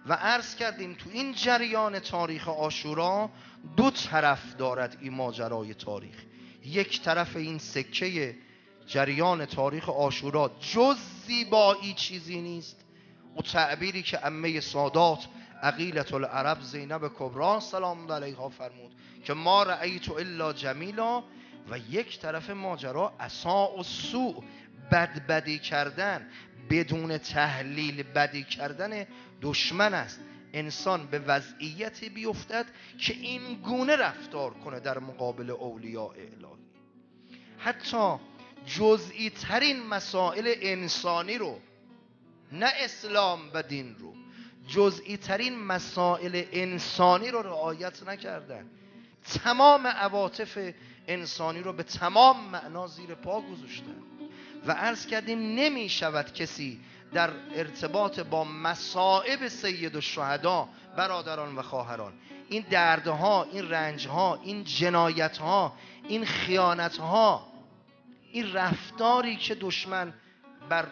و عرض کردیم تو این جریان تاریخ عاشورا دو طرف دارد این ماجرای تاریخ. یک طرف این سکه جریان تاریخ عاشورا جز زیبایی چیزی نیست، و تعبیری که عمه سادات عقیلة العرب زینب کبری سلام الله علیها فرمود که ما رأیت الا جمیلا. و یک طرف ماجرا اساء و سوء، بدی کردن بدون تحلیل، بدی کردن دشمن است. انسان به وضعیتی بیفتد که این گونه رفتار کنه در مقابل اولیاء الهی. حتی جزئی ترین مسائل انسانی رو، نه اسلام و دین رو، جزئی ترین مسائل انسانی رو رعایت نکردن. تمام عواطف انسانی رو به تمام معنا زیر پا گذاشتن. و عرض کردیم نمی شود کسی در ارتباط با مصائب سید الشهدا برادران و خواهران، این دردها، این رنجها، این جنایتها، این خیانتها، این رفتاری که دشمن بر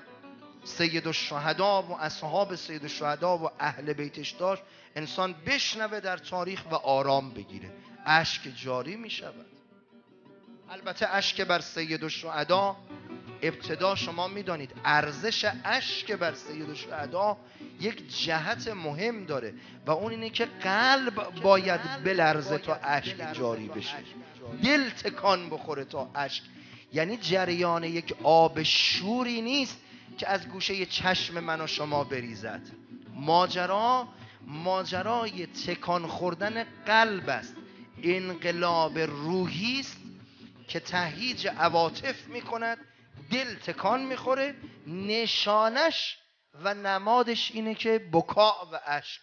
سید الشهدا و اصحاب سید الشهدا و اهل بیتش داشت، انسان بشنوه در تاریخ و آرام بگیره، اشک جاری می شود. البته اشک بر سید الشهدا، ابتدا شما میدانید ارزش اشک بر سید الشهدا یک جهت مهم داره و اون اینه که قلب باید بلرزه تا اشک جاری بشه، دل تکان بخوره تا اشک. یعنی جریان یک آب شوری نیست که از گوشه چشم من و شما بریزد. ماجرای تکان خوردن قلب است، انقلاب روحی است که تهییج عواطف میکند، دل تکان میخوره، نشانش و نمادش اینه که بکا و اشک